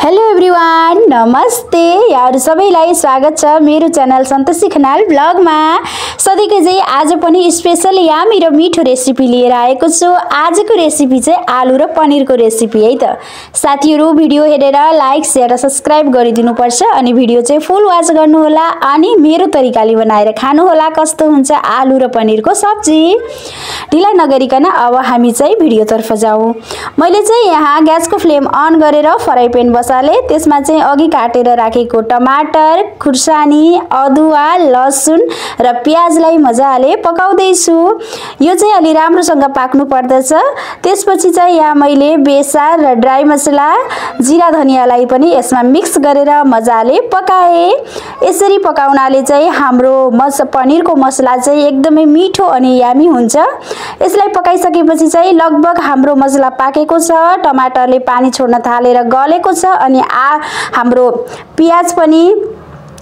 Hello everyone, नमस्ते। यहाँहरु सबैलाई स्वागत छ मेरो च्यानल सन्तोषी खनाल ब्लगमा। सधैँकै चाहिँ आज पनि स्पेशल यामी र मिठो रेसिपी लिएर आएको छु। आजको रेसिपी चाहिँ आलु र पनिरको रेसिपी है त। साथीहरु भिडियो हेरेर लाइक, शेयर र सब्स्क्राइब गरिदिनु पर्छ अनि भिडियो चाहिँ फुल वाच गर्नु होला अनि मेरो तरिकाले बनाएर खानु होला। कस्तो हुन्छ आलु र पनिरको सब्जी। ढिला नगरिकन अब हामी चाहिँ भिडियोतर्फ जाऊ। मैले चाहिँ यहाँ ग्यासको फ्लेम अन गरेर फ्राई प्यान बसाले। त्यसमा चाहिँ अघि काटेर राखेको टमाटर, खुर्सानी, अदुवा, लसुन र प्याजलाई मजाले पकाउँदै छु। यो चाहिँ अलि राम्रोसँग पाक्नु पर्दछ। त्यसपछि चाहिँ यहाँ मैले बेसार र ड्राई मसला, जिरा धनियालाई पनि यसमा मिक्स गरेर मजाले पकाए। यसरी पकाउनाले चाहिँ हाम्रो पनिरको मसला चाहिँ एकदमै मिठो अनि यामी हुन्छ। यसलाई पकाइसकेपछि चाहिँ लगभग हाम्रो मसला पाकेको छ। टमाटरले पानी छोड्न थालेर गलेको छ अनि हाम्रो प्याज पनि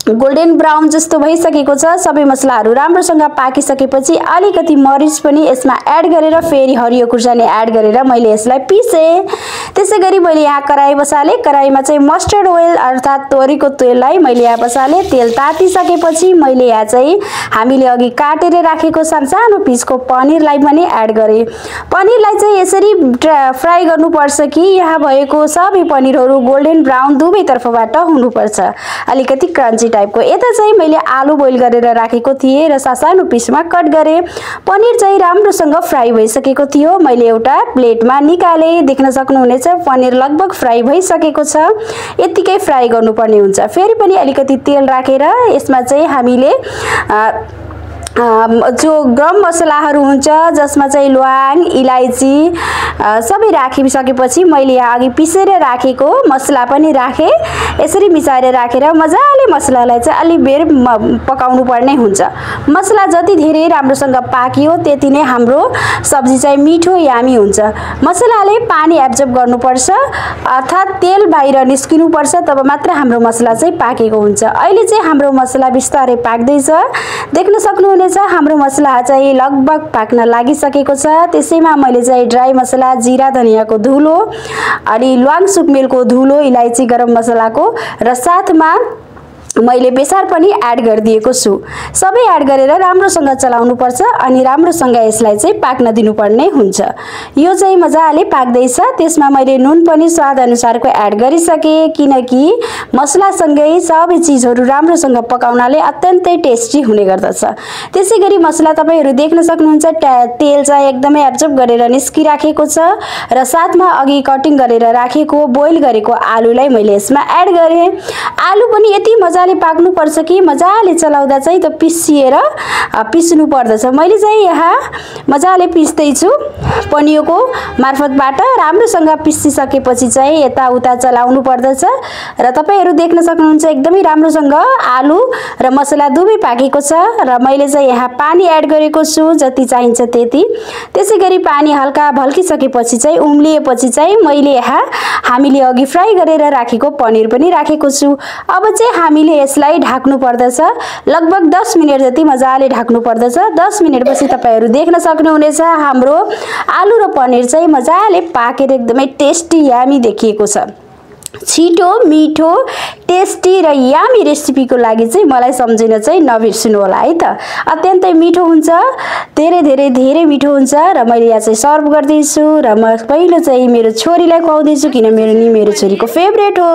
गोल्डन ब्राउन जस्तो भइसकेको छ। सबै मसलाहरू राम्रोसँग पाकिसकेपछि अलिकति मरिच पनि यसमा एड गरेर फेरि हरियो खुर्सानी एड गरेर मैले यसलाई पिसे। त्यसैगरी मैले यहाँ कराई बसाले। कराईमा चाहिँ मस्टर्ड ओइल अर्थात् तोरीको तेललाई मैले यहाँ बसाले। तेल तातिसकेपछि मैले यहाँ चाहिँ हामीले अघि काटेर राखेको सानो पिसको पनिरलाई पनि एड गरे। पनिरलाई चाहिँ यसरी फ्राई गर्नुपर्छ कि यहाँ भएको सबै पनिरहरू गोल्डन ब्राउन दुवैतर्फबाट हुनुपर्छ, अलिकति क्रन्ची टाइपको। यता चाहिँ मैले आलु बोइल गरेर राखेको थिएँ र सानो पिसमा कट गरे। पनिर चाहिँ राम्रोसँग फ्राई भइसकेको थियो। मैले एउटा प्लेटमा निकाले। देख्न सक्नुहुनेछ पनिर लगभग फ्राई भइसकेको छ। यतिकै फ्राई गर्नुपर्ने हुन्छ। फेरि पनि अलिकति तेल राखेर यसमा चाहिँ हामीले जो गरम मसलाहरू हुन्छ जसमा चाहिँ ल्वाङ, इलायची सबै राखिसकेपछि मैले यहाँ अघि पिसेर राखेको मसला पनि राखे। यसरी मिसाएर राखेर मजाले मसलालाई चाहिँ अलि बेर पकाउनु पर्ने हुन्छ। मसला जति धेरै राम्रोसँग पाकियो त्यति नै हाम्रो सब्जी चाहिँ मिठो यामी हुन्छ। मसलाले पानी एब्जर्ब गर्नुपर्छ अर्थात् तेल बाहिर निस्किनुपर्छ, तब मात्र हाम्रो मसला चाहिँ पाकेको हुन्छ। अहिले चाहिँ हाम्रो मसला बिस्तारै पाक्दैछ। देख्न सक्नुहुनेछ हाम्रो मसला चाहिँ लगभग पाक्न लागिसकेको छ। त्यसैमा मैले चाहिँ ड्राई मसला, जिरा धनियाको धुलो अनि ल्वाङ सुकमेलको धुलो, इलायची, गरम मसलाको र साथमा मैले बेसार पनि एड गरिदिएको छु। सबै एड गरेर राम्रोसँग चलाउनु पर्छ अनि राम्रोसँग यसलाई चाहिँ पाक्न दिनुपर्ने हुन्छ। यो चाहिँ मजाले पाक्दैछ। त्यसमा मैले नुन पनि स्वाद अनुसारको एड गरिसके किनकि मसलासँगै सबै चीजहरू राम्रोसँग पकाउनाले अत्यन्तै टेस्टी हुने गर्दछ। त्यसैगरी मसला तपाईहरु देख्न सक्नुहुन्छ तेल चाहिँ एकदमै एब्जर्ब गरेर निस्किराखेको छ र साथमा अघि कटिङ गरेर राखेको बोइल गरेको आलुलाई मैले यसमा एड गरे। आलु पनि यति मजाले पाक्नु पर्छ कि मजाले चलाउँदा चाहिँ त पिस्नु पर्दछ। मैले चाहिँ यहाँ मजाले पिस्दै छु पनियोको मार्फतबाट। राम्रोसँग पिसिसकेपछि चाहिँ यताउता चलाउनु पर्दछ र तपाईहरु देख्न सक्नुहुन्छ एकदमै राम्रोसँग आलु र मसला दुवै पाकेको छ र मैले चाहिँ यहाँ पानी एड गरेको छु जति चाहिन्छ त्यति। त्यसैगरी पानी हल्का भल्किसकेपछि चाहिँ उम्लिएपछि चाहिँ मैले यहाँ हामीले अघि फ्राई गरेर राखेको पनिर पनि राखेको छु। अब चाहिँ हामीले यसलाई ढाक्नु पर्दछ। लगभग 10 मिनेट जति मजाले ढाक्नु पर्दछ। 10 मिनेटपछि तपाईहरु देख्न सक्नुहुनेछ हाम्रो आलु र पनिर चाहिँ मजाले पाकेर एकदमै टेस्टी यामी देखिएको छ। छिटो, मिठो, टेस्टी र यामी रेसिपीको लागि चाहिँ मलाई सम्झिन चाहिँ नबिर्सनु होला है त। अत्यन्तै मिठो हुन्छ, धेरै मिठो हुन्छ र मैले यहाँ चाहिँ सर्भ गर्दै छु र म पहिलो चाहिँ मेरो छोरीलाई खुवाउँदै छु किन मेरो छोरीको फेभरेट हो।